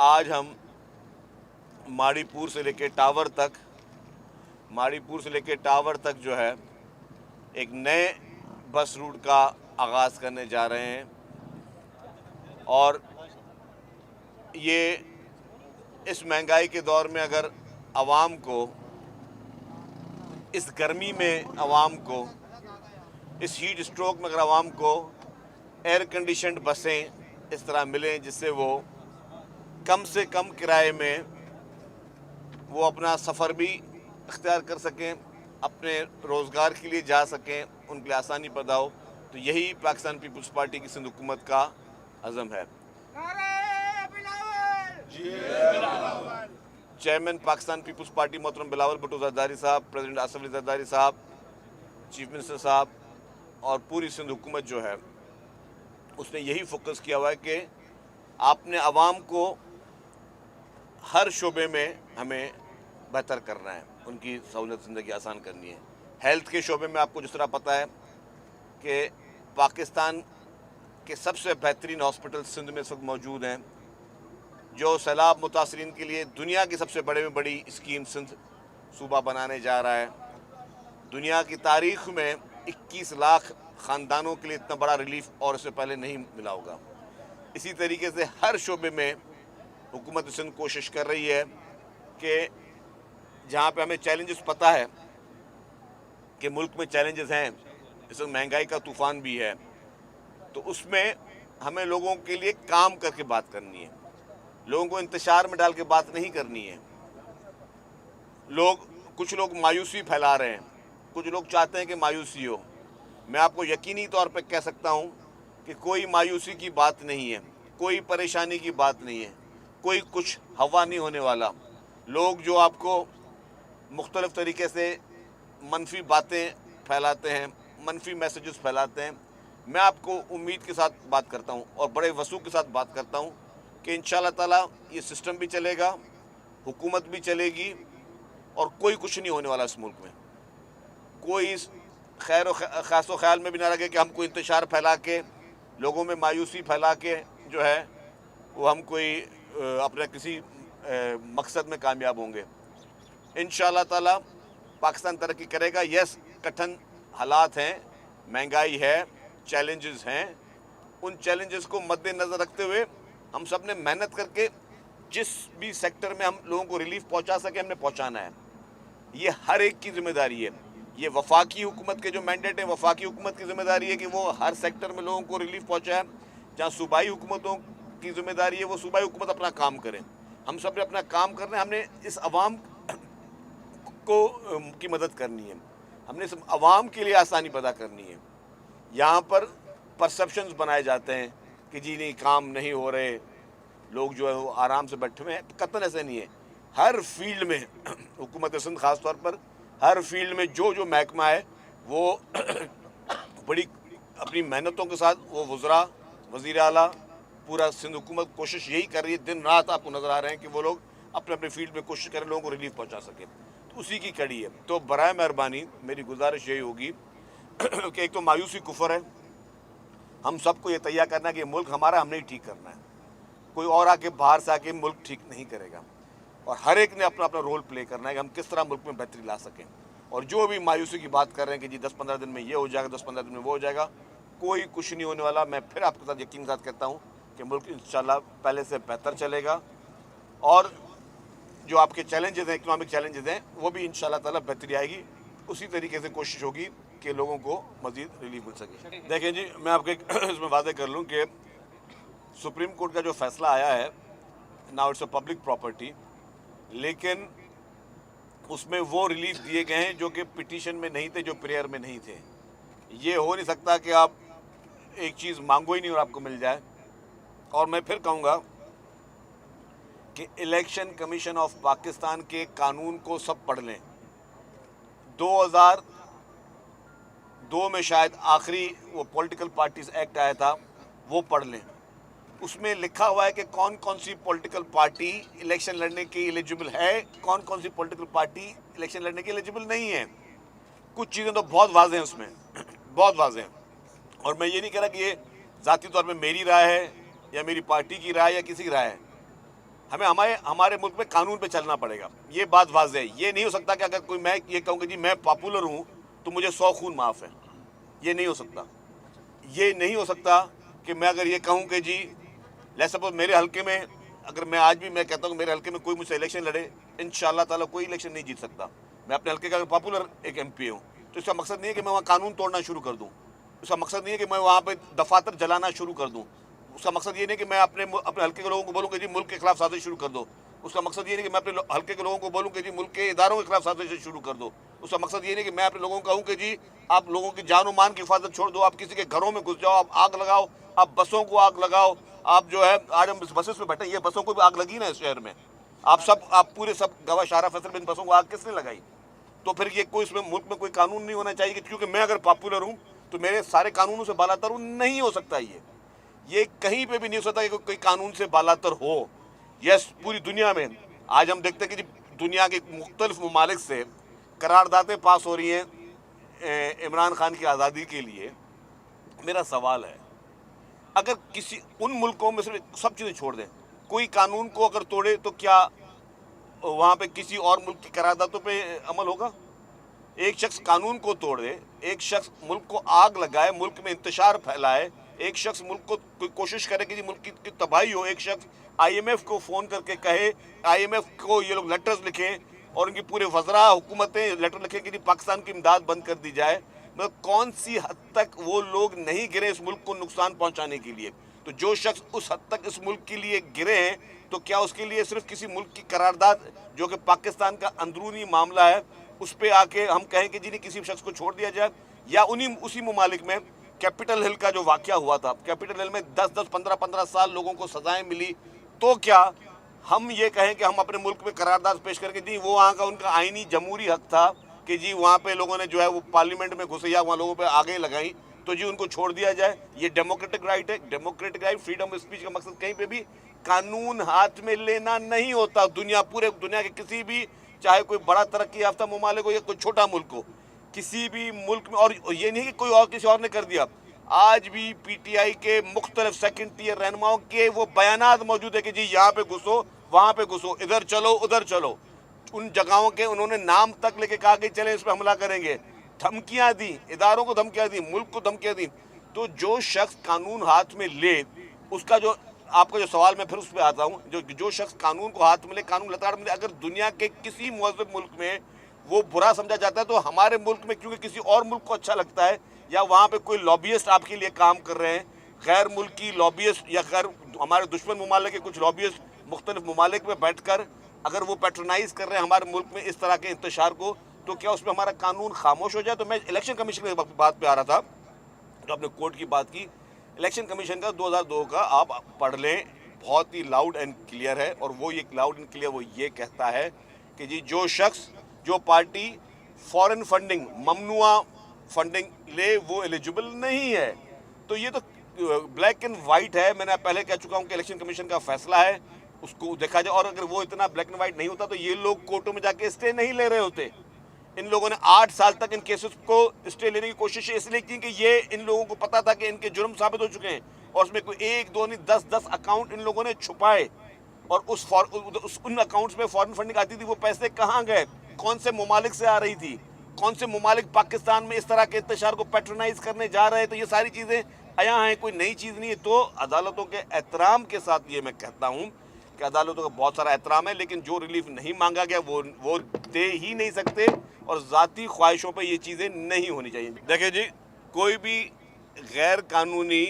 آج ہم ماڑی پور سے لے کے ٹاور تک جو ہے ایک نئے بس روٹ کا آغاز کرنے جا رہے ہیں، اور یہ اس مہنگائی کے دور میں اگر عوام کو، اس گرمی میں عوام کو، اس ہیٹ اسٹروک میں اگر عوام کو ایئر کنڈیشنڈ بسیں اس طرح ملیں جس سے وہ کم سے کم کرائے میں وہ اپنا سفر بھی اختیار کر سکیں، اپنے روزگار کے لیے جا سکیں، ان کے لیے آسانی پیدا ہو، تو یہی پاکستان پیپلز پارٹی کی سندھ حکومت کا عزم ہے۔ چیئرمین پاکستان پیپلز پارٹی محترم بلاول بھٹو زرداری صاحب، پریزیڈنٹ آصف علی زرداری صاحب، چیف منسٹر صاحب اور پوری سندھ حکومت جو ہے اس نے یہی فوکس کیا ہوا ہے کہ آپ نے عوام کو ہر شعبے میں ہمیں بہتر کرنا ہے، ان کی سہولت زندگی آسان کرنی ہے۔ ہیلتھ کے شعبے میں آپ کو جس طرح پتہ ہے کہ پاکستان کے سب سے بہترین ہاسپٹل سندھ میں اس وقت موجود ہیں، جو سیلاب متاثرین کے لیے دنیا کی سب سے بڑے میں بڑی اسکیم سندھ صوبہ بنانے جا رہا ہے۔ دنیا کی تاریخ میں 21 لاکھ خاندانوں کے لیے اتنا بڑا ریلیف اور اس سے پہلے نہیں ملا ہوگا۔ اسی طریقے سے ہر شعبے میں حکومت سندھ کوشش کر رہی ہے کہ جہاں پہ ہمیں چیلنجز پتہ ہے کہ ملک میں چیلنجز ہیں، اس وقت مہنگائی کا طوفان بھی ہے، تو اس میں ہمیں لوگوں کے لیے کام کر کے بات کرنی ہے، لوگوں کو انتشار میں ڈال کے بات نہیں کرنی ہے۔ کچھ لوگ مایوسی پھیلا رہے ہیں، کچھ لوگ چاہتے ہیں کہ مایوسی ہو۔ میں آپ کو یقینی طور پہ کہہ سکتا ہوں کہ کوئی مایوسی کی بات نہیں ہے، کوئی پریشانی کی بات نہیں ہے، کوئی کچھ ہوا نہیں ہونے والا۔ لوگ جو آپ کو مختلف طریقے سے منفی باتیں پھیلاتے ہیں، منفی میسیجز پھیلاتے ہیں، میں آپ کو امید کے ساتھ بات کرتا ہوں اور بڑے وثوق کے ساتھ بات کرتا ہوں کہ انشاءاللہ تعالیٰ یہ سسٹم بھی چلے گا، حکومت بھی چلے گی، اور کوئی کچھ نہیں ہونے والا اس ملک میں۔ کوئی اس خاص و خیال میں بھی نہ لگے کہ ہم کوئی انتشار پھیلا کے، لوگوں میں مایوسی پھیلا کے جو ہے وہ ہم کوئی اپنے کسی مقصد میں کامیاب ہوں گے۔ انشاءاللہ تعالیٰ پاکستان ترقی کرے گا۔ یس، کٹھن حالات ہیں، مہنگائی ہے، چیلنجز ہیں، ان چیلنجز کو مد نظر رکھتے ہوئے ہم سب نے محنت کر کے جس بھی سیکٹر میں ہم لوگوں کو ریلیف پہنچا سکے ہم نے پہنچانا ہے۔ یہ ہر ایک کی ذمہ داری ہے۔ یہ وفاقی حکومت کے جو مینڈیٹ ہے، وفاقی حکومت کی ذمہ داری ہے کہ وہ ہر سیکٹر میں لوگوں کو ریلیف پہنچائے۔ جہاں صوبائی حکومتوں کی ذمہ داری ہے وہ صوبائی حکومت اپنا کام کریں۔ ہم سب نے اپنا کام کرنا ہے، ہم نے اس عوام کی مدد کرنی ہے، ہم نے اس عوام کے لیے آسانی پیدا کرنی ہے۔ یہاں پر پرسیپشنز بنائے جاتے ہیں کہ جی نہیں کام نہیں ہو رہے، لوگ جو ہے وہ آرام سے بیٹھے ہوئے ہیں، قطعاً ایسے نہیں ہے۔ ہر فیلڈ میں حکومت سندھ خاص طور پر ہر فیلڈ میں جو محکمہ ہے وہ بڑی اپنی محنتوں کے ساتھ، وہ وزراء، وزیر اعلیٰ، پورا سندھ حکومت کوشش یہی کر رہی ہے، دن رات آپ کو نظر آ رہے ہیں کہ وہ لوگ اپنے اپنے فیلڈ میں کوشش کریں لوگوں کو ریلیف پہنچا سکیں، تو اسی کی کڑی ہے۔ تو برائے مہربانی میری گزارش یہی ہوگی کہ ایک تو مایوسی کفر ہے، ہم سب کو یہ تیار کرنا ہے کہ یہ ملک ہمارا، ہم نے ہی ٹھیک کرنا ہے، کوئی اور آ کے باہر سے آ کے ملک ٹھیک نہیں کرے گا، اور ہر ایک نے اپنا اپنا رول پلے کرنا ہے کہ ہم کس طرح ملک میں بہتری لا سکیں۔ اور جو بھی مایوسی کی بات کر رہے ہیں کہ جی 10-15 دن میں یہ ہو جائے گا، 10-15 دن میں وہ ہو جائے گا، کوئی کچھ نہیں ہونے والا۔ میں پھر آپ کے ساتھ یقین کے ساتھ کہتا ہوں کہ ملک انشاءاللہ پہلے سے بہتر چلے گا، اور جو آپ کے چیلنجز ہیں، اکنامک چیلنجز ہیں، وہ بھی انشاءاللہ تعالیٰ بہتری آئے گی۔ اسی طریقے سے کوشش ہوگی کہ لوگوں کو مزید ریلیف مل سکے۔ دیکھیں جی، میں آپ کے اس میں واضح کر لوں کہ سپریم کورٹ کا جو فیصلہ آیا ہے، now it's a public property, لیکن اس میں وہ ریلیف دیے گئے ہیں جو کہ پٹیشن میں نہیں تھے، جو پریئر میں نہیں تھے۔ یہ ہو نہیں سکتا کہ آپ ایک چیز مانگو ہی نہیں اور آپ کو مل جائے۔ اور میں پھر کہوں گا کہ الیکشن کمیشن آف پاکستان کے قانون کو سب پڑھ لیں۔ 2002 میں شاید آخری وہ پولیٹیکل پارٹیز ایکٹ آیا تھا، وہ پڑھ لیں۔ اس میں لکھا ہوا ہے کہ کون کون سی پولیٹیکل پارٹی الیکشن لڑنے کی ایلیجیبل ہے، کون کون سی پولیٹیکل پارٹی الیکشن لڑنے کی ایلیجیبل نہیں ہے۔ کچھ چیزیں تو بہت واضح ہیں اس میں، بہت واضح ہیں، اور میں یہ نہیں کہہ رہا کہ یہ ذاتی طور پہ میری رائے ہے یا میری پارٹی کی رائے یا کسی کی رائے ہے۔ ہمیں ہمارے ملک میں قانون پہ چلنا پڑے گا، یہ بات واضح ہے۔ یہ نہیں ہو سکتا کہ اگر کوئی میں یہ کہوں کہ جی میں پاپولر ہوں تو مجھے 100 خون معاف ہے، یہ نہیں ہو سکتا۔ یہ نہیں ہو سکتا کہ میں اگر یہ کہوں کہ جی لیٹس سپوز میرے حلقے میں، اگر میں آج بھی میں کہتا ہوں کہ میرے حلقے میں کوئی مجھ سے الیکشن لڑے، انشاءاللہ تعالیٰ کوئی الیکشن نہیں جیت سکتا، میں اپنے حلقے کا اگر پاپولر ایک ایم پی ہوں تو اس کا مقصد نہیں ہے کہ میں وہاں قانون توڑنا شروع کر دوں، اس کا مقصد نہیں ہے کہ میں وہاں پہ دفاتر جلانا شروع کر دوں، اس کا مقصد یہ نہیں کہ میں اپنے حلقے کے لوگوں کو بولوں کہ جی ملک کے خلاف سازش شروع کر دو، اس کا مقصد یہ نہیں کہ میں اپنے حلقے کے لوگوں کو بولوں کہ جی ملک کے اداروں کے خلاف سازش شروع کر دو، اس کا مقصد یہ نہیں کہ میں اپنے لوگوں کو کہوں کہ جی آپ لوگوں کی جان و مان کی حفاظت چھوڑ دو، آپ کسی کے گھروں میں گھس جاؤ، آپ آگ لگاؤ، آپ بسوں کو آگ لگاؤ، آپ جو ہے آج ہم بسز پہ بیٹھے، یہ بسوں کو بھی آگ لگی نا اس شہر میں، آپ پورے سب گواہ شارہ فیصل میں ان بسوں کو آگ کس نے لگائی؟ تو پھر یہ کوئی اس میں ملک میں کوئی قانون نہیں ہونا چاہیے کیونکہ میں اگر پاپولر ہوں تو میرے سارے قانونوں سے بالاتر ہوں، نہیں ہو سکتا یہ کہیں پہ بھی نہیں ہو سکتا کہ کوئی قانون سے بالاتر ہو۔ یس پوری دنیا میں آج ہم دیکھتے ہیں کہ دنیا کے مختلف ممالک سے قراردادیں پاس ہو رہی ہیں عمران خان کی آزادی کے لیے۔ میرا سوال ہے اگر کسی ان ملکوں میں صرف سب چیزیں چھوڑ دیں، کوئی قانون کو اگر توڑے تو کیا وہاں پہ کسی اور ملک کی قراردادوں پہ عمل ہوگا؟ ایک شخص قانون کو توڑ دے، ایک شخص ملک کو آگ لگائے، ملک میں انتشار پھیلائے، ایک شخص ملک کو کوئی کوشش کرے کہ ملک کی تباہی ہو، ایک شخص آئی ایم ایف کو فون کر کے کہے، آئی ایم ایف کو یہ لوگ لیٹرز لکھیں اور ان کی پورے وزراء حکومتیں لیٹر لکھیں کہ پاکستان کی امداد بند کر دی جائے، مطلب کون سی حد تک وہ لوگ نہیں گرے اس ملک کو نقصان پہنچانے کے لیے؟ تو جو شخص اس حد تک اس ملک کے لیے گرے ہیں تو کیا اس کے لیے صرف کسی ملک کی قرارداد جو کہ پاکستان کا اندرونی معاملہ ہے اس پہ آ کے ہم کہیں کہ جی نہیں کسی شخص کو چھوڑ دیا جائے؟ یا اسی ممالک میں کیپٹل ہل کا جو واقعہ ہوا تھا، کیپٹل ہل میں 10-15 سال لوگوں کو سزائیں ملی، تو کیا ہم یہ کہیں کہ ہم اپنے ملک میں قرارداد پیش کر کے جی وہ وہاں کا ان کا آئینی جمہوری حق تھا کہ جی وہاں پہ لوگوں نے جو ہے وہ پارلیمنٹ میں گھسے یا وہاں لوگوں پہ آگے لگائیں تو جی ان کو چھوڑ دیا جائے؟ یہ ڈیموکریٹک رائٹ ہے، democratic right, freedom of speech کا مقصد کہیں پہ بھی قانون ہاتھ میں لینا نہیں ہوتا۔ پورے دنیا کے کسی بھی، چاہے کوئی بڑا ترقی یافتہ ممالک ہو یا کوئی چھوٹا ملک ہو، کسی بھی ملک میں، اور یہ نہیں کہ کوئی اور کسی اور نے کر دیا، آج بھی پی ٹی آئی کے مختلف سیکنڈ ٹیئر رہنماؤں کے وہ بیانات موجود ہے کہ جی یہاں پہ گھسو، وہاں پہ گھسو، ادھر چلو ادھر چلو، ان جگہوں کے انہوں نے نام تک لے کے کہا کہ چلیں اس پہ حملہ کریں گے، دھمکیاں دی، اداروں کو دھمکیاں دی، ملک کو دھمکیاں دی۔ تو جو شخص قانون ہاتھ میں لے، اس کا جو آپ کا جو سوال، میں پھر اس پہ آتا ہوں، جو شخص قانون کو ہاتھ میں لے، قانون لتاڑ میں لے، اگر دنیا کے کسی مہذب ملک میں وہ برا سمجھا جاتا ہے تو ہمارے ملک میں کیونکہ کسی اور ملک کو اچھا لگتا ہے، یا وہاں پہ کوئی لابیسٹ آپ کے لیے کام کر رہے ہیں، غیر ملکی لابیسٹ یا ہمارے دشمن ممالک کے کچھ لابیسٹ مختلف ممالک میں بیٹھ کر اگر وہ پیٹرنائز کر رہے ہیں ہمارے ملک میں اس طرح کے انتشار کو، تو کیا اس میں ہمارا قانون خاموش ہو جائے؟ تو میں الیکشن کمیشن کی بات پہ آ رہا تھا، جو آپ نے کورٹ کی بات کی، الیکشن کمیشن کا 2002 کا آپ پڑھ لیں، بہت ہی لاؤڈ اینڈ کلیئر ہے، اور وہ یہ لاؤڈ اینڈ کلیئر وہ یہ کہتا ہے کہ جی جو شخص، جو پارٹی فورن فنڈنگ، ممنوعہ فنڈنگ لے وہ ایلیجبل نہیں ہے۔ تو یہ تو بلیک اینڈ وائٹ ہے، میں نے پہلے کہہ چکا ہوں کہ الیکشن کمیشن کا فیصلہ ہے، اس کو دیکھا جائے، اور اگر وہ اتنا بلیک اینڈ وائٹ نہیں ہوتا تو یہ لوگ کورٹوں میں جا کے اسٹے نہیں لے رہے ہوتے۔ ان لوگوں نے 8 سال تک ان کیسز کو اسٹے لینے کی کوشش اس لیے کی کہ یہ ان لوگوں کو پتا تھا کہ ان کے جرم ثابت ہو چکے ہیں، اور اس میں کوئی 1 2 نہیں 10 اکاؤنٹ ان لوگوں نے چھپائے، اور ان اکاؤنٹس میں فورن فنڈنگ آتی تھی، وہ پیسے کہاں گئے، کون سے ممالک سے آ رہی تھی، کون سے ممالک پاکستان میں اس طرح کے انتشار کو پیٹرنائز کرنے جا رہے ہیں؟ تو یہ ساری چیزیں عیاں ہیں، کوئی نئی چیز نہیں ہے۔ تو عدالتوں کے احترام کے ساتھ یہ میں کہتا ہوں کہ عدالتوں کا بہت سارا احترام ہے، لیکن جو ریلیف نہیں مانگا گیا وہ دے ہی نہیں سکتے، اور ذاتی خواہشوں پہ یہ چیزیں نہیں ہونی چاہیے۔ دیکھیں جی، کوئی بھی غیر قانونی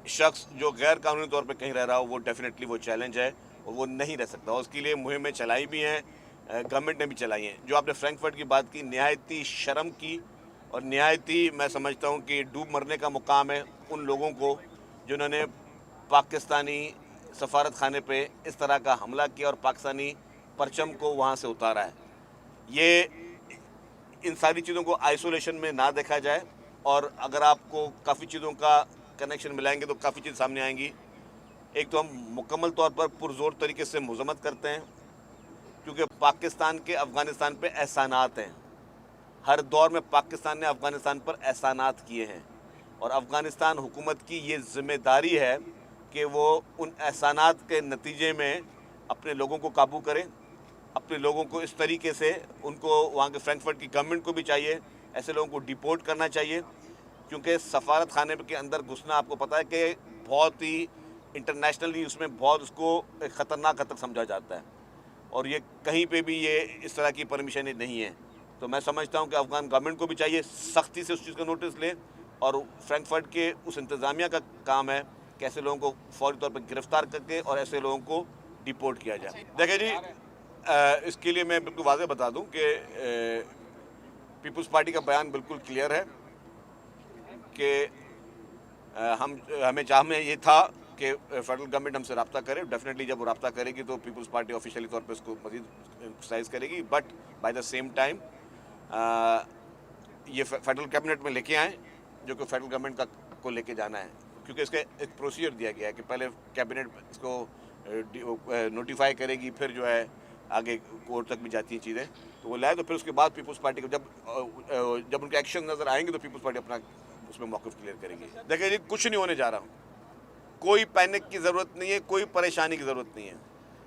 شخص جو غیر قانونی طور پہ کہیں رہ رہا ہو، وہ ڈیفینیٹلی وہ چیلنج ہے اور وہ نہیں رہ سکتا، اور اس کے لیے مہمیں چلائی بھی ہیں، گورنمنٹ نے بھی چلائی ہیں۔ جو آپ نے فرینکفرٹ کی بات کی، نہایتی شرم کی اور نہایتی میں سمجھتا ہوں کہ ڈوب مرنے کا مقام ہے ان لوگوں کو جنہوں نے پاکستانی سفارت خانے پہ اس طرح کا حملہ کیا اور پاکستانی پرچم کو وہاں سے اتارا ہے۔ یہ ان ساری چیزوں کو آئسولیشن میں نہ دیکھا جائے، اور اگر آپ کو کافی چیزوں کا کنیکشن ملائیں گے تو کافی چیز سامنے آئیں گی۔ ایک تو ہم مکمل طور پر پرزور طریقے سے مذمت کرتے ہیں کیونکہ پاکستان کے افغانستان پہ احسانات ہیں، ہر دور میں پاکستان نے افغانستان پر احسانات کیے ہیں، اور افغانستان حکومت کی یہ ذمہ داری ہے کہ وہ ان احسانات کے نتیجے میں اپنے لوگوں کو قابو کریں, اپنے لوگوں کو اس طریقے سے, ان کو وہاں کے فرینکفرٹ کی گورنمنٹ کو بھی چاہیے ایسے لوگوں کو ڈیپورٹ کرنا چاہیے, کیونکہ سفارت خانے کے اندر گھسنا آپ کو پتہ ہے کہ بہت ہی انٹرنیشنلی اس میں بہت اس کو ایک خطرناک حد تک سمجھا جاتا ہے, اور یہ کہیں پہ بھی یہ اس طرح کی پرمیشن نہیں ہے. تو میں سمجھتا ہوں کہ افغان گورنمنٹ کو بھی چاہیے سختی سے اس چیز کا نوٹس لیں, اور فرینکفرٹ کے اس انتظامیہ کا کام ہے کہ ایسے لوگوں کو فوری طور پر گرفتار کر کے اور ایسے لوگوں کو ڈیپورٹ کیا جائے. دیکھیں جی, اس کے لیے میں بالکل واضح بتا دوں کہ پیپلز پارٹی کا بیان بالکل کلیئر ہے کہ ہمیں یہ تھا کہ فیڈرل گورنمنٹ ہم سے رابطہ کرے. ڈیفینیٹلی جب وہ رابطہ کرے گی تو پیپلز پارٹی آفیشیلی طور پہ اس کو مزید ایکسرسائز کرے گی, but by the same time یہ فیڈرل کیبنٹ میں لے کے آئیں جو کہ فیڈرل گورنمنٹ کو لے کے جانا ہے, کیونکہ اس کا ایک پروسیجر دیا گیا ہے کہ پہلے کیبنٹ اس کو نوٹیفائی کرے گی, پھر جو ہے آگے کورٹ تک بھی جاتی ہیں چیزیں, تو وہ لائے, تو پھر اس کے بعد پیپلز پارٹی کو جب ان کے ایکشن نظر آئیں گے تو پیپلز پارٹی اپنا اس میں موقف کلیئر کرے گی. دیکھیں جی, کچھ نہیں ہونے جا رہا, کوئی پینک کی ضرورت نہیں ہے, کوئی پریشانی کی ضرورت نہیں ہے.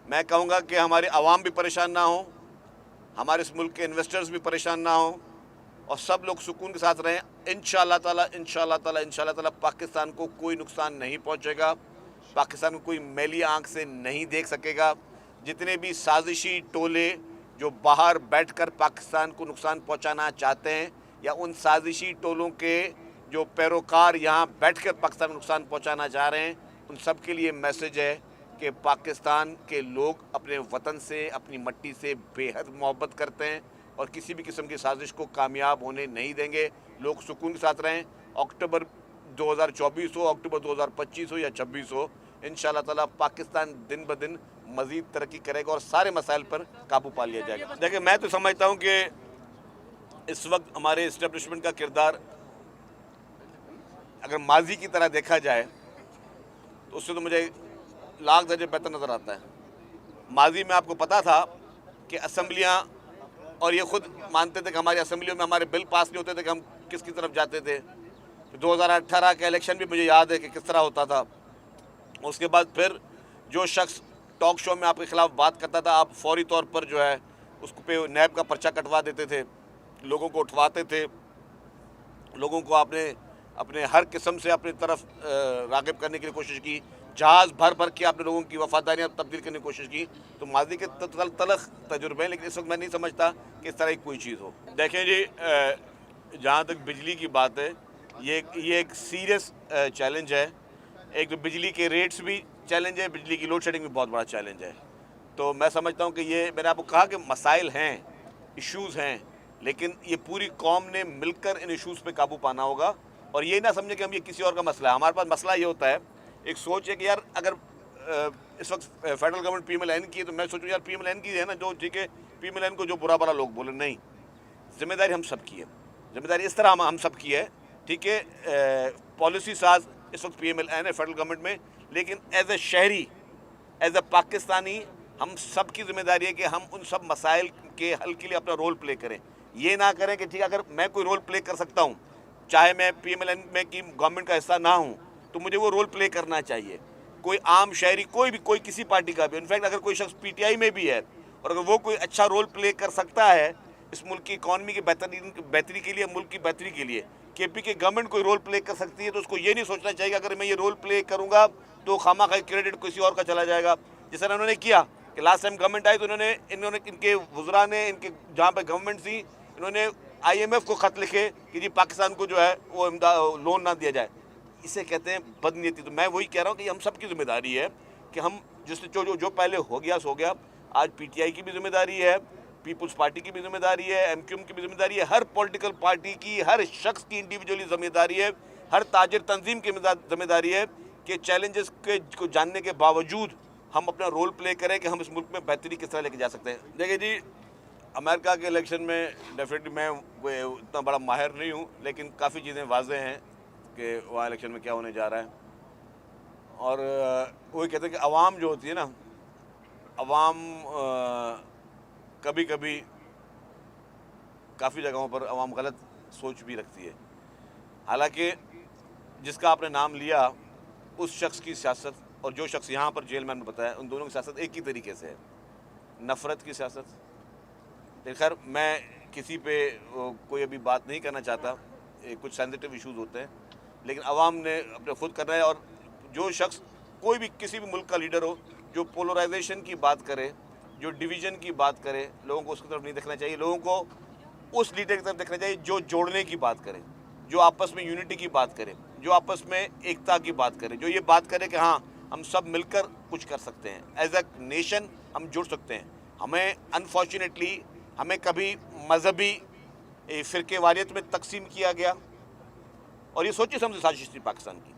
میں کہوں گا کہ ہمارے عوام بھی پریشان نہ ہوں, ہمارے اس ملک کے انویسٹرز بھی پریشان نہ ہوں, اور سب لوگ سکون کے ساتھ رہیں. انشاءاللہ تعالی پاکستان کو کوئی نقصان نہیں پہنچے گا, پاکستان کو کوئی میلی آنکھ سے نہیں دیکھ سکے گا. جتنے بھی سازشی ٹولے جو باہر بیٹھ کر پاکستان کو نقصان پہنچانا چاہتے ہیں, یا ان سازشی ٹولوں کے جو پیروکار یہاں بیٹھ کر پاکستان کو نقصان پہنچانا چاہ رہے ہیں, ان سب کے لیے میسج ہے کہ پاکستان کے لوگ اپنے وطن سے, اپنی مٹی سے بے حد محبت کرتے ہیں, اور کسی بھی قسم کی سازش کو کامیاب ہونے نہیں دیں گے. لوگ سکون کے ساتھ رہیں. اکتوبر 2024 ہو, اکتوبر 2025 ہو یا 26 ہو, انشاءاللہ تعالیٰ پاکستان دن بدن مزید ترقی کرے گا اور سارے مسائل پر قابو پا لیا جائے گا. دیکھیں, میں تو سمجھتا ہوں کہ اس وقت ہمارے اسٹیبلشمنٹ کا کردار اگر ماضی کی طرح دیکھا جائے تو اس سے تو مجھے لاکھ درجے بہتر نظر آتا ہے. ماضی میں آپ کو پتا تھا کہ اسمبلیاں, اور یہ خود مانتے تھے کہ ہماری اسمبلیوں میں ہمارے بل پاس نہیں ہوتے تھے کہ ہم کس کی طرف جاتے تھے. 2018 کا الیکشن بھی مجھے یاد ہے کہ کس طرح ہوتا تھا. اس کے بعد پھر جو شخص ٹاک شو میں آپ کے خلاف بات کرتا تھا, آپ فوری طور پر جو ہے اس کو پہ نیب کا پرچہ کٹوا دیتے تھے, لوگوں کو اٹھواتے تھے, لوگوں کو آپ نے اپنے ہر قسم سے اپنی طرف راغب کرنے کی کوشش کی, جہاز بھر بھر کے آپ نے لوگوں کی وفاداریاں تبدیل کرنے کی کوشش کی. تو ماضی کے تلخ تجربے ہیں, لیکن اس وقت میں نہیں سمجھتا کہ اس طرح کی کوئی چیز ہو. دیکھیں جی, جہاں تک بجلی کی بات ہے, یہ ایک سیریس چیلنج ہے. ایک تو بجلی کے ریٹس بھی چیلنج ہے, بجلی کی لوڈ شیڈنگ بھی بہت بڑا چیلنج ہے. تو میں سمجھتا ہوں کہ یہ, میں نے آپ کو کہا کہ مسائل ہیں, ایشوز ہیں, لیکن یہ پوری قوم نے مل کر ان ایشوز پہ قابو پانا ہوگا. اور یہ نہ سمجھیں کہ ہم یہ کسی اور کا مسئلہ ہے. ہمارے پاس مسئلہ یہ ہوتا ہے, ایک سوچ ہے کہ یار اگر اس وقت federal government P M L N کی ہے تو میں سوچوں یار پی ایم ایل این کی ہے نا, جو ٹھیک ہے پی ایم ایل این کو جو برا برا لوگ بولے, نہیں, ذمہ داری ہم سب کی ہے. ذمہ داری اس طرح ہم سب کی ہے, ٹھیک ہے, پالیسی ساز اس وقت پی ایم ایل این ہے فیڈرل گورنمنٹ میں, لیکن ایز اے شہری, ایز اے پاکستانی, ہم سب کی ذمہ داری ہے کہ ہم ان سب مسائل کے حل کے لیے اپنا رول پلے کریں. یہ نہ کریں کہ ٹھیک ہے اگر میں کوئی رول پلے کر سکتا ہوں, چاہے میں پی ایم ایل این میں کی گورنمنٹ کا حصہ نہ ہوں, تو مجھے وہ رول پلے کرنا چاہیے. کوئی عام شہری, کوئی بھی, کوئی کسی پارٹی کا بھی, انفیکٹ اگر کوئی شخص پی ٹی آئی میں بھی ہے اور اگر وہ کوئی اچھا رول پلے کر سکتا ہے اس ملک کی اکانومی کی بہتری کے لیے, ملک کی بہتری کے لیے, کے پی کے گورنمنٹ کوئی رول پلے کر سکتی ہے, تو اس کو یہ نہیں سوچنا چاہیے کہ اگر میں یہ رول پلے کروں گا تو خواہ خواہ کریڈٹ کسی اور کا چلا جائے گا. جس طرح انہوں نے کیا کہ لاسٹ ٹائم گورنمنٹ آئی تو انہوں نے ان کے وزراء نے, ان کے جہاں پہ گورنمنٹ تھی, انہوں نے آئی ایم ایف کو خط لکھے کہ جی پاکستان کو جو ہے وہ لون نہ دیا جائے. اسے کہتے ہیں بدنیتی. تو میں وہی کہہ رہا ہوں کہ یہ ہم سب کی ذمہ داری ہے کہ ہم جو پہلے ہو گیا سو گیا. آج پی ٹی آئی کی بھی ذمہ داری ہے, پیپلز پارٹی کی بھی ذمہ داری ہے, ایم کیو ایم کی بھی ذمہ داری ہے, ہر پولیٹیکل پارٹی کی, ہر شخص کی انڈیویجولی ذمہ داری ہے, ہر تاجر تنظیم کی ذمہ داری ہے کہ چیلنجز کو جاننے کے باوجود ہم اپنا رول پلے کریں کہ ہم اس ملک میں بہتری کس طرح لے کے جا سکتے ہیں. دیکھیں جی, امریکہ کے الیکشن میں ڈیفینیٹلی میں اتنا بڑا ماہر نہیں ہوں, لیکن کافی چیزیں واضح ہیں کہ وہاں الیکشن میں کیا ہونے جا رہا ہے. اور وہی کہتے ہیں کہ عوام جو ہوتی ہے نا, عوام کبھی کبھی کافی جگہوں پر عوام غلط سوچ بھی رکھتی ہے. حالانکہ جس کا آپ نے نام لیا اس شخص کی سیاست اور جو شخص یہاں پر جیل میں نے بتایا، ان دونوں کی سیاست ایک ہی طریقے سے ہے، نفرت کی سیاست. خیر میں کسی پہ کوئی ابھی بات نہیں کرنا چاہتا، کچھ سینسٹیو ایشوز ہوتے ہیں، لیکن عوام نے اپنے خود کرنا ہے. اور جو شخص کوئی بھی کسی بھی ملک کا لیڈر ہو جو پولرائزیشن کی بات کرے، جو ڈویژن کی بات کرے، لوگوں کو اس کی طرف نہیں دیکھنا چاہیے. لوگوں کو اس لیڈر کی طرف دیکھنا چاہیے جو جوڑنے کی بات کرے، جو آپس میں یونٹی کی بات کرے، جو آپس میں ایکتا کی بات کرے، جو یہ بات کرے کہ ہاں ہم سب مل کر کچھ کر سکتے ہیں، ایز اے نیشن ہم جڑ سکتے ہیں. ہمیں انفارچونیٹلی ہمیں کبھی مذہبی فرقے واریت میں تقسیم کیا گیا، اور یہ سوچی سمجھے سازش تھی پاکستان کی.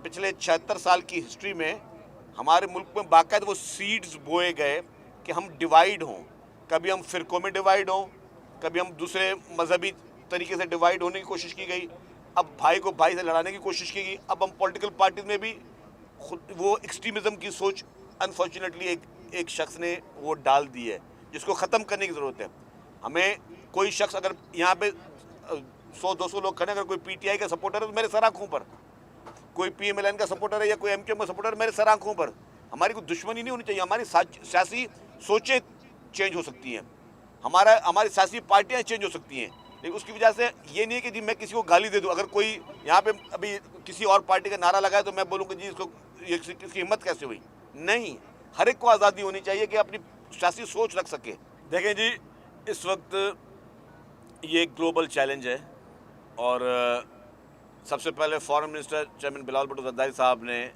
پچھلے 76 سال کی ہسٹری میں ہمارے ملک میں باقاعدہ وہ سیڈز بوئے گئے کہ ہم ڈیوائیڈ ہوں. کبھی ہم فرقوں میں ڈیوائیڈ ہوں، کبھی ہم دوسرے مذہبی طریقے سے ڈیوائیڈ ہونے کی کوشش کی گئی، اب بھائی کو بھائی سے لڑانے کی کوشش کی گئی. اب ہم پولیٹیکل پارٹیز میں بھی وہ ایکسٹریمزم کی سوچ انفارچونیٹلی ایک شخص نے وہ ڈال دی ہے، جس کو ختم کرنے کی ضرورت ہے. ہمیں کوئی شخص اگر یہاں پہ 100-200 لوگ کھڑے، اگر کوئی پی ٹی آئی کا سپورٹر ہے تو میرے سر آنکھوں پر، کوئی پی ایم ایل این کا سپورٹر ہے یا کوئی ایم کیو ایم کا سپورٹر ہے میرے سر آنکھوں پر. ہماری کوئی دشمنی نہیں ہونی چاہیے، ہماری سیاسی سوچیں چینج ہو سکتی ہیں، ہماری سیاسی پارٹیاں چینج ہو سکتی ہیں، لیکن اس کی وجہ سے یہ نہیں ہے کہ جی میں کسی کو گالی دے دوں. اگر کوئی یہاں پہ ابھی کسی اور پارٹی کا نعرہ لگائے تو میں بولوں کہ جی اس کی ہمت کیسے ہوئی؟ نہیں، ہر ایک کو آزادی ہونی چاہیے کہ اپنی سیاسی سوچ رکھ سکے. دیکھیں جی، اس وقت یہ ایک گلوبل چیلنج ہے، اور سب سے پہلے foreign minister chairman Bilawal Bhutto Zardari صاحب نے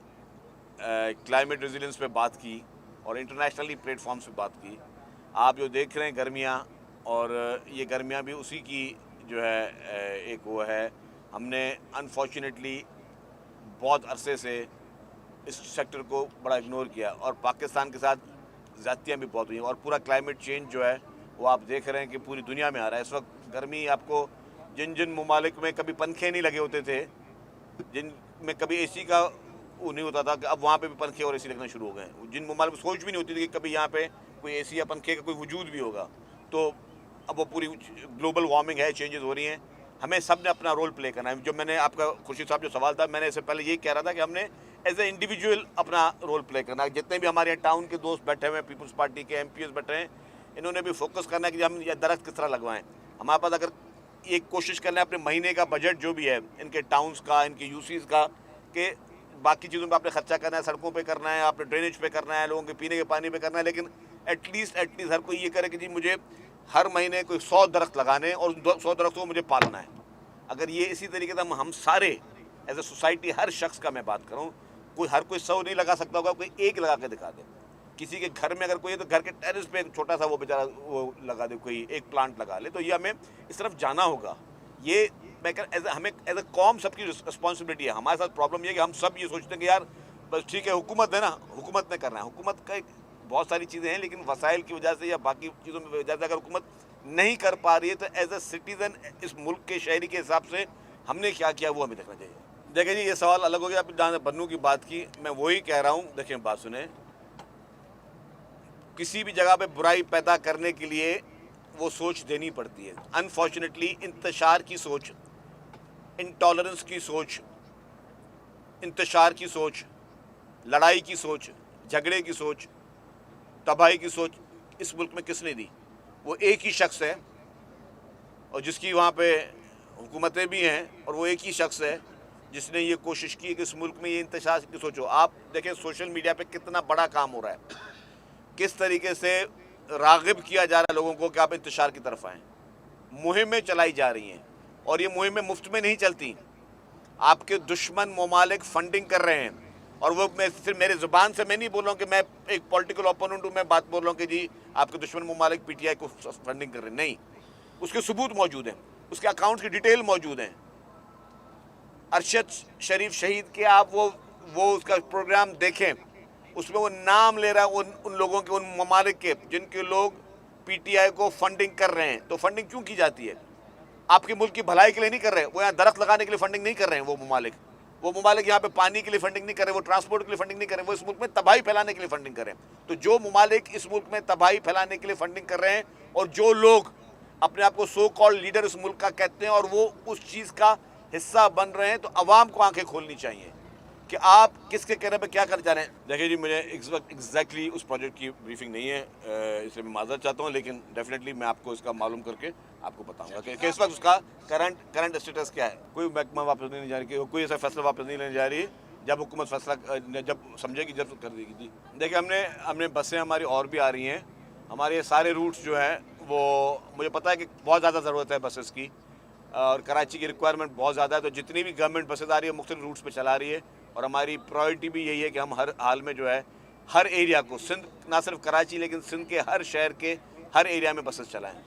کلائمیٹ ریزیلنس پہ بات کی اور انٹرنیشنلی پلیٹ فارمز پہ بات کی. آپ جو دیکھ رہے ہیں گرمیاں، اور یہ گرمیاں بھی اسی کی جو ہے ایک وہ ہے. ہم نے انفارچونیٹلی بہت عرصے سے اس سیکٹر کو بڑا اگنور کیا، اور پاکستان کے ساتھ زیادتیاں بھی بہت ہوئی ہیں، اور پورا کلائمیٹ چینج جو ہے وہ آپ دیکھ رہے ہیں کہ پوری دنیا میں آ رہا ہے. اس وقت گرمی آپ کو جن ممالک میں کبھی پنکھے نہیں لگے ہوتے تھے، جن میں کبھی اے سی کا وہ نہیں ہوتا تھا، کہ اب وہاں پہ بھی پنکھے اور اے سی لگنا شروع ہو گئے ہیں. جن ممالک میں سوچ بھی نہیں ہوتی تھی کہ کبھی یہاں پہ کوئی اے سی یا پنکھے کا کوئی وجود بھی ہوگا. تو اب وہ پوری گلوبل وارمنگ ہے، چینجز ہو رہی ہیں. ہمیں سب نے اپنا رول پلے کرنا ہے. جو میں نے آپ کا خورشید صاحب جو سوال تھا، میں نے اس سے پہلے یہی کہہ رہا تھا کہ ہم نے ایز اے انڈیویجول اپنا رول پلے کرنا ہے. جتنے بھی ہمارے یہاں ٹاؤن کے دوست بیٹھے ہوئے ہیں، پیپلز پارٹی کے ایم پی ایز بیٹھے ہیں، انہوں نے بھی فوکس کرنا ہے کہ ہم یہ درخت کس طرح لگوائیں. ہمارے پاس اگر ایک کوشش کرنا ہے اپنے مہینے کا بجٹ جو بھی ہے ان کے ٹاؤنز کا، ان کے یو سیز کا، کہ باقی چیزوں پہ آپ نے خرچہ کرنا ہے، سڑکوں پہ کرنا ہے، آپ نے ڈرینیج پہ کرنا ہے، لوگوں کے پینے کے پانی پہ کرنا ہے، لیکن ایٹ لیسٹ ہر کوئی یہ کرے کہ جی مجھے ہر مہینے کوئی 100 درخت لگانے اور 100 درختوں کو مجھے پالنا ہے. اگر یہ اسی طریقے سے ہم سارے ایز اے سوسائٹی، ہر شخص کا میں بات کروں، ہر کوئی 100 نہیں لگا سکتا ہوگا، کوئی ایک لگا کے دکھا دے. کسی کے گھر میں اگر کوئی ہے تو گھر کے ٹیرس پہ ایک چھوٹا سا وہ بیچارہ وہ لگا دے، کوئی ایک پلانٹ لگا لے. تو یہ ہمیں اس طرف جانا ہوگا. یہ میں ہمیں ایز اے قوم سب کی رسپانسبلٹی ہے. ہمارے ساتھ پرابلم یہ ہے کہ ہم سب یہ سوچتے ہیں کہ یار بس ٹھیک ہے، حکومت ہے نا، حکومت نے کرنا ہے. حکومت کا بہت ساری چیزیں ہیں، لیکن وسائل کی وجہ سے یا باقی چیزوں کی وجہ سے اگر حکومت نہیں کر پا رہی ہے تو ایز اے سٹیزن اس ملک کے شہری کے حساب سے ہم نے کیا کیا وہ ہمیں دیکھنا چاہیے. دیکھیں جی، یہ سوال الگ ہو گیا. آپ جہاں بنو کی بات کی، میں وہی کہہ رہا ہوں. دیکھیں بات سنیں، کسی بھی جگہ پہ برائی پیدا کرنے کے لیے وہ سوچ دینی پڑتی ہے. انفارچونیٹلی انتشار کی سوچ، انٹالرنس کی سوچ، انتشار کی سوچ، لڑائی کی سوچ، جھگڑے کی سوچ، تباہی کی سوچ اس ملک میں کس نے دی؟ وہ ایک ہی شخص ہے، اور جس کی وہاں پہ حکومتیں بھی ہیں، اور وہ ایک ہی شخص ہے جس نے یہ کوشش کی کہ اس ملک میں یہ انتشار کی سوچ ہو. آپ دیکھیں سوشل میڈیا پہ کتنا بڑا کام ہو رہا ہے، کس طریقے سے راغب کیا جا رہا ہے لوگوں کو کہ آپ انتشار کی طرف آئیں. مہمیں چلائی جا رہی ہیں، اور یہ مہمیں مفت میں نہیں چلتی. آپ کے دشمن ممالک فنڈنگ کر رہے ہیں، اور وہ میں صرف میرے زبان سے میں نہیں بول رہا ہوں کہ میں ایک پولیٹیکل اوپوننٹ ہوں، میں بات بول رہا ہوں کہ جی آپ کے دشمن ممالک پی ٹی آئی کو فنڈنگ کر رہے ہیں. نہیں، اس کے ثبوت موجود ہیں، اس کے اکاؤنٹس کی ڈیٹیل موجود ہیں. ارشد شریف شہید کے آپ وہ اس کا پروگرام دیکھیں، اس میں وہ نام لے رہا ہے ان لوگوں کے، ان ممالک کے جن کے لوگ پی ٹی آئی کو فنڈنگ کر رہے ہیں. تو فنڈنگ کیوں کی جاتی ہے؟ آپ کے ملک کی بھلائی کے لیے نہیں کر رہے. وہ یہاں درخت لگانے کے لیے فنڈنگ نہیں کر رہے ہیں. وہ ممالک یہاں پہ پانی کے لیے فنڈنگ نہیں کر رہے، وہ ٹرانسپورٹ کے لیے فنڈنگ نہیں کر رہے، وہ اس ملک میں تباہی پھیلانے کے لیے فنڈنگ کر رہے ہیں. تو جو ممالک اس ملک میں تباہی پھیلانے کے لیے فنڈنگ کر رہے ہیں، اور جو لوگ اپنے آپ کو سو کالڈ لیڈر اس ملک کا کہتے ہیں اور وہ اس چیز کا حصہ بن رہے ہیں، تو عوام کو آنکھیں کھولنی چاہیے. کہ آپ کس کے کہنے پہ کیا کرنا چاہ رہے ہیں. دیکھیے جی مجھے اس وقت ایگزیکٹلی اس پروجیکٹ کی بریفنگ نہیں ہے, اس لیے میں معذرت چاہتا ہوں, لیکن ڈیفینیٹلی میں آپ کو اس کا معلوم کر کے آپ کو بتاؤں گا کہ اس وقت اس کا کرنٹ اسٹیٹس کیا ہے. کوئی محکمہ واپس نہیں لینے جا رہی, کوئی ایسا فیصلہ واپس نہیں لینے جا رہی جب حکومت فیصلہ جب سمجھے گی جب کر دے گی. جی دیکھیے ہم نے بسیں ہماری اور بھی آ رہی ہیں. ہمارے یہ سارے روٹس جو ہیں وہ مجھے پتہ ہے کہ بہت زیادہ ضرورت ہے بسز کی, اور کراچی کی ریکوائرمنٹ بہت زیادہ ہے, تو جتنی بھی گورنمنٹ بسز آ رہی ہے مختلف روٹس پہ چلا رہی ہے, اور ہماری پرائرٹی بھی یہی ہے کہ ہم ہر حال میں جو ہے ہر ایریا کو, سندھ نہ صرف کراچی لیکن سندھ کے ہر شہر کے ہر ایریا میں بسز چلائیں.